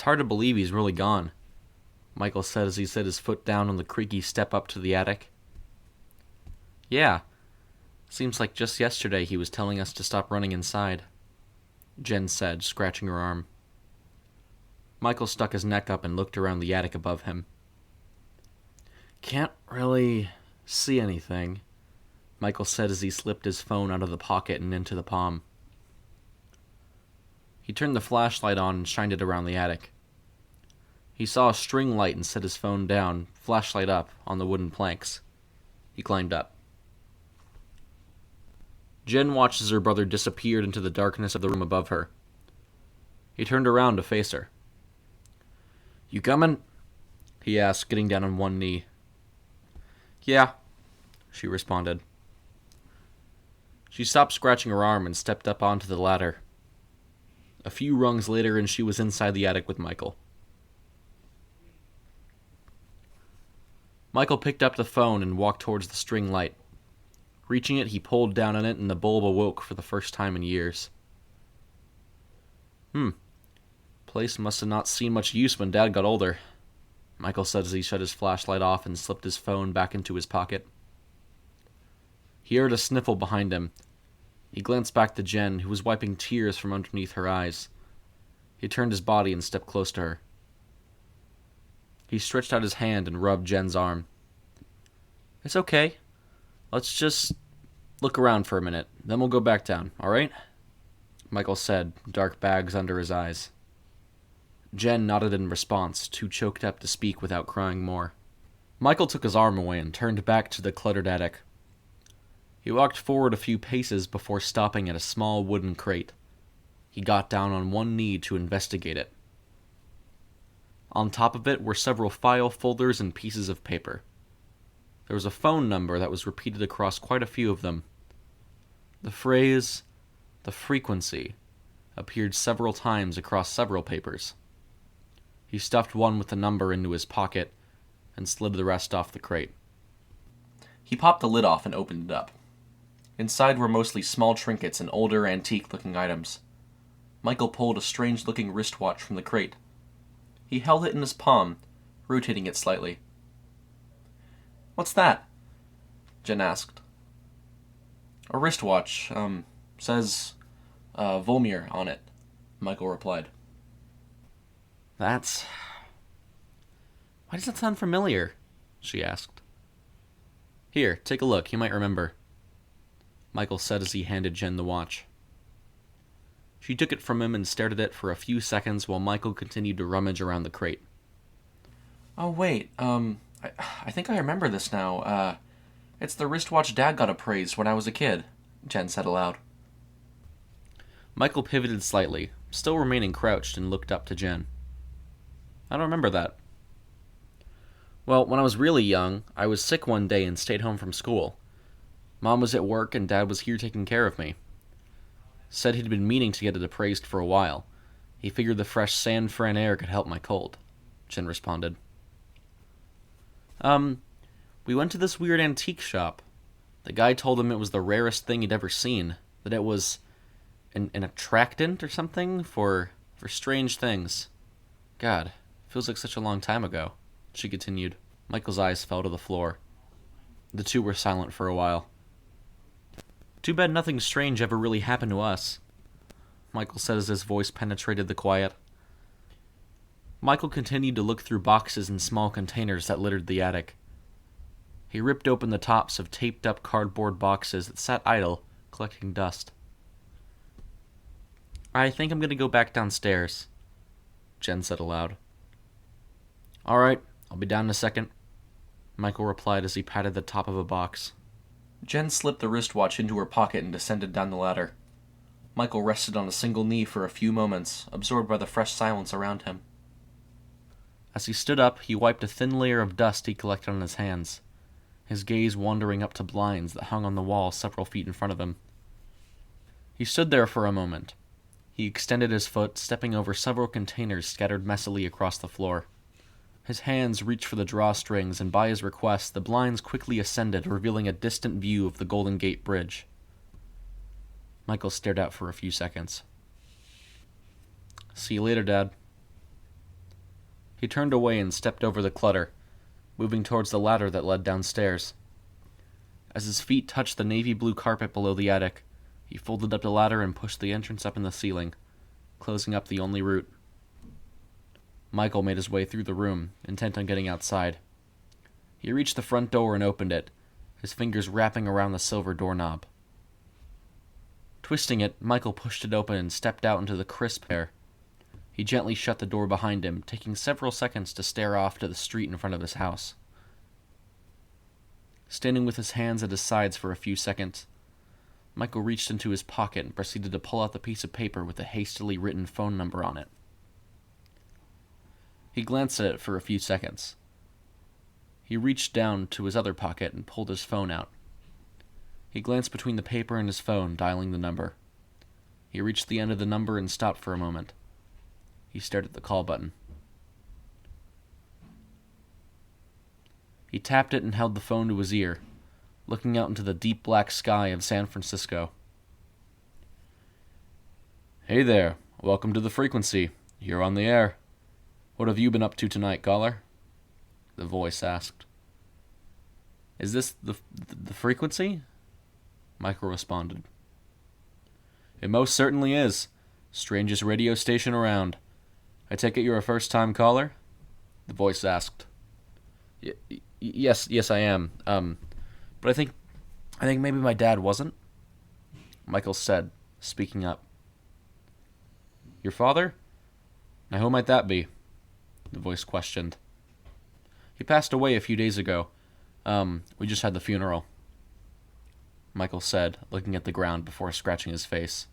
hard to believe he's really gone, Michael said as he set his foot down on the creaky step up to the attic. Yeah. Seems like just yesterday he was telling us to stop running inside, Jen said, scratching her arm. Michael stuck his neck up and looked around the attic above him. Can't really see anything, Michael said as he slipped his phone out of the pocket and into the palm. He turned the flashlight on and shined it around the attic. He saw a string light and set his phone down, flashlight up, on the wooden planks. He climbed up. Jen watched as her brother disappeared into the darkness of the room above her. He turned around to face her. You coming? He asked, getting down on one knee. Yeah, she responded. She stopped scratching her arm and stepped up onto the ladder. A few rungs later and she was inside the attic with Michael. Michael picked up the phone and walked towards the string light. Reaching it, he pulled down on it and the bulb awoke for the first time in years. Place must have not seen much use when Dad got older, Michael said as he shut his flashlight off and slipped his phone back into his pocket. He heard a sniffle behind him. He glanced back to Jen, who was wiping tears from underneath her eyes. He turned his body and stepped close to her. He stretched out his hand and rubbed Jen's arm. It's okay. Let's just look around for a minute, then we'll go back down, all right? Michael said, dark bags under his eyes. Jen nodded in response, too choked up to speak without crying more. Michael took his arm away and turned back to the cluttered attic. He walked forward a few paces before stopping at a small wooden crate. He got down on one knee to investigate it. On top of it were several file folders and pieces of paper. There was a phone number that was repeated across quite a few of them. The phrase, "the frequency," appeared several times across several papers. He stuffed one with the number into his pocket and slid the rest off the crate. He popped the lid off and opened it up. Inside were mostly small trinkets and older, antique-looking items. Michael pulled a strange-looking wristwatch from the crate. He held it in his palm, rotating it slightly. "What's that?" Jen asked. "A wristwatch, says, Volmir on it," Michael replied. Why does that sound familiar?" she asked. "Here, take a look, you might remember," Michael said as he handed Jen the watch. She took it from him and stared at it for a few seconds while Michael continued to rummage around the crate. "Oh, wait, I think I remember this now. It's the wristwatch Dad got appraised when I was a kid," Jen said aloud. Michael pivoted slightly, still remaining crouched, and looked up to Jen. "I don't remember that." "Well, when I was really young, I was sick one day and stayed home from school. Mom was at work and Dad was here taking care of me. Said he'd been meaning to get it appraised for a while. He figured the fresh San Fran air could help my cold," Jen responded. We went to this weird antique shop. The guy told him it was the rarest thing he'd ever seen, that it was an attractant or something for strange things. God, feels like such a long time ago," she continued. Michael's eyes fell to the floor. The two were silent for a while. "Too bad nothing strange ever really happened to us," Michael said as his voice penetrated the quiet. Michael continued to look through boxes and small containers that littered the attic. He ripped open the tops of taped-up cardboard boxes that sat idle, collecting dust. "I think I'm going to go back downstairs," Jen said aloud. "All right, I'll be down in a second," Michael replied as he patted the top of a box. Jen slipped the wristwatch into her pocket and descended down the ladder. Michael rested on a single knee for a few moments, absorbed by the fresh silence around him. As he stood up, he wiped a thin layer of dust he collected on his hands, his gaze wandering up to blinds that hung on the wall several feet in front of him. He stood there for a moment. He extended his foot, stepping over several containers scattered messily across the floor. His hands reached for the drawstrings, and by his request, the blinds quickly ascended, revealing a distant view of the Golden Gate Bridge. Michael stared out for a few seconds. "See you later, Dad." He turned away and stepped over the clutter, moving towards the ladder that led downstairs. As his feet touched the navy blue carpet below the attic, he folded up the ladder and pushed the entrance up in the ceiling, closing up the only route. Michael made his way through the room, intent on getting outside. He reached the front door and opened it, his fingers wrapping around the silver doorknob. Twisting it, Michael pushed it open and stepped out into the crisp air. He gently shut the door behind him, taking several seconds to stare off to the street in front of his house. Standing with his hands at his sides for a few seconds, Michael reached into his pocket and proceeded to pull out the piece of paper with a hastily written phone number on it. He glanced at it for a few seconds. He reached down to his other pocket and pulled his phone out. He glanced between the paper and his phone, dialing the number. He reached the end of the number and stopped for a moment. He stared at the call button. He tapped it and held the phone to his ear, looking out into the deep black sky of San Francisco. "Hey there, welcome to the frequency. You're on the air. What have you been up to tonight, caller?" The voice asked. "Is this the frequency?" Michael responded. "It most certainly is. Strangest radio station around. I take it you're a first-time caller?" The voice asked. Yes, I am. But I think maybe my dad wasn't," Michael said, speaking up. "Your father? Now who might that be?" the voice questioned. "He passed away a few days ago. We just had the funeral," Michael said, looking at the ground before scratching his face.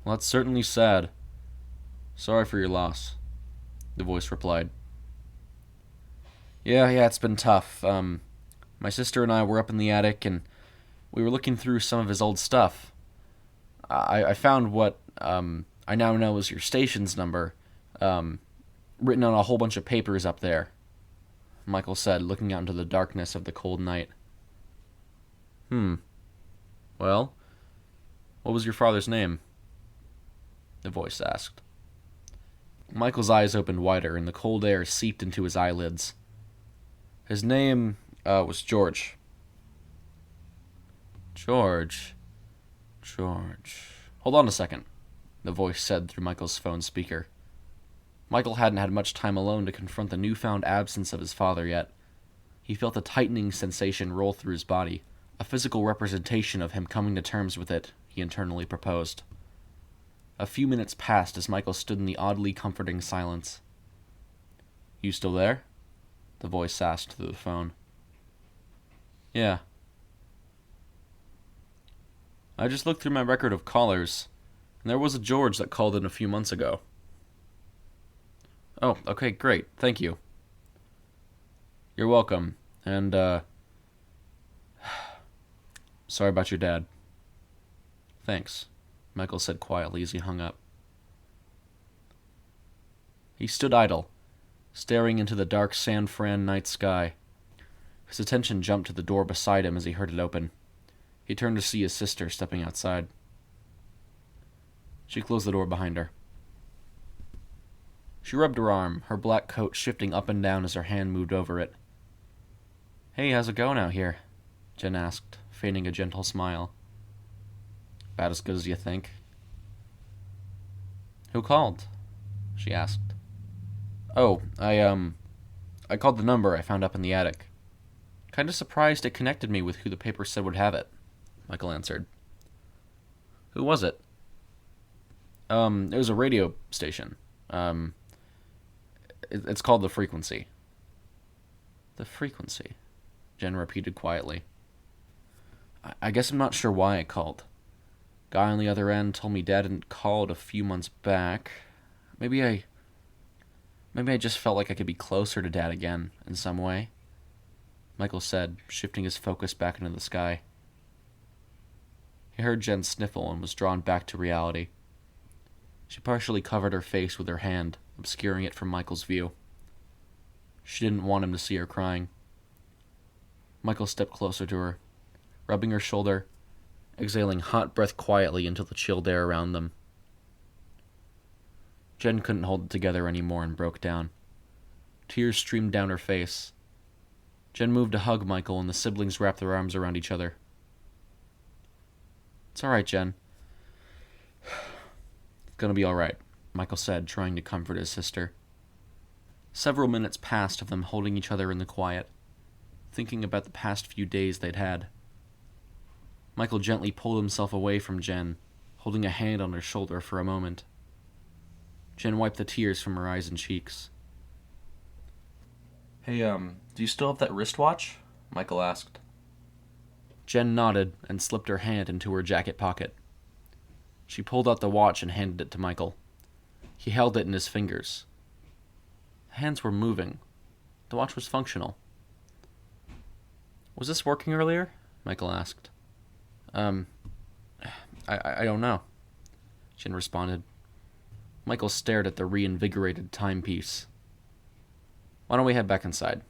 "Well, that's certainly sad. Sorry for your loss," the voice replied. Yeah, it's been tough. My sister and I were up in the attic, and we were looking through some of his old stuff. I found what I now know is your station's number, written on a whole bunch of papers up there," Michael said, looking out into the darkness of the cold night. Well, what was your father's name?" the voice asked. Michael's eyes opened wider, and the cold air seeped into his eyelids. "His name was George." George. Hold on a second," the voice said through Michael's phone speaker. Michael hadn't had much time alone to confront the newfound absence of his father yet. He felt a tightening sensation roll through his body, a physical representation of him coming to terms with it, he internally proposed. A few minutes passed as Michael stood in the oddly comforting silence. "You still there?" the voice asked through the phone. "Yeah." "I just looked through my record of callers, and there was a George that called in a few months ago." "Oh, okay, great, thank you." "You're welcome, and, sorry about your dad." "Thanks," Michael said quietly as he hung up. He stood idle, staring into the dark San Fran night sky. His attention jumped to the door beside him as he heard it open. He turned to see his sister stepping outside. She closed the door behind her. She rubbed her arm, her black coat shifting up and down as her hand moved over it. "Hey, how's it going out here?" Jen asked, feigning a gentle smile. "About as good as you think." "Who called?" she asked. "Oh, I called the number I found up in the attic. Kinda surprised it connected me with who the paper said would have it," Michael answered. "Who was it?" It was a radio station. It's called The Frequency." "The Frequency," Jen repeated quietly. I guess I'm not sure why I called. Guy on the other end told me Dad hadn't called a few months back. Maybe I just felt like I could be closer to Dad again, in some way," Michael said, shifting his focus back into the sky. He heard Jen sniffle and was drawn back to reality. She partially covered her face with her hand, obscuring it from Michael's view. She didn't want him to see her crying. Michael stepped closer to her, rubbing her shoulder, exhaling hot breath quietly into the chilled air around them. Jen couldn't hold it together anymore and broke down. Tears streamed down her face. Jen moved to hug Michael, and the siblings wrapped their arms around each other. "It's all right, Jen. It's gonna be all right," Michael said, trying to comfort his sister. Several minutes passed of them holding each other in the quiet, thinking about the past few days they'd had. Michael gently pulled himself away from Jen, holding a hand on her shoulder for a moment. Jen wiped the tears from her eyes and cheeks. "Hey, do you still have that wristwatch?" Michael asked. Jen nodded and slipped her hand into her jacket pocket. She pulled out the watch and handed it to Michael. He held it in his fingers. The hands were moving. The watch was functional. "Was this working earlier?" Michael asked. I don't know," Jen responded. Michael stared at the reinvigorated timepiece. "Why don't we head back inside?"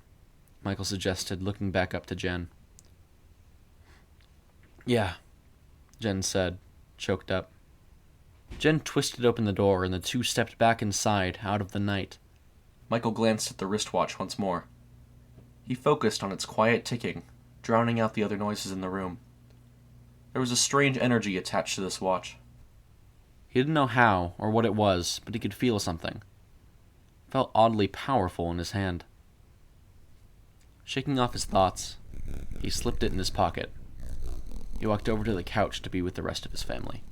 Michael suggested, looking back up to Jen. "Yeah," Jen said, choked up. Jen twisted open the door, and the two stepped back inside, out of the night. Michael glanced at the wristwatch once more. He focused on its quiet ticking, drowning out the other noises in the room. There was a strange energy attached to this watch. He didn't know how or what it was, but he could feel something. It felt oddly powerful in his hand. Shaking off his thoughts, he slipped it in his pocket. He walked over to the couch to be with the rest of his family.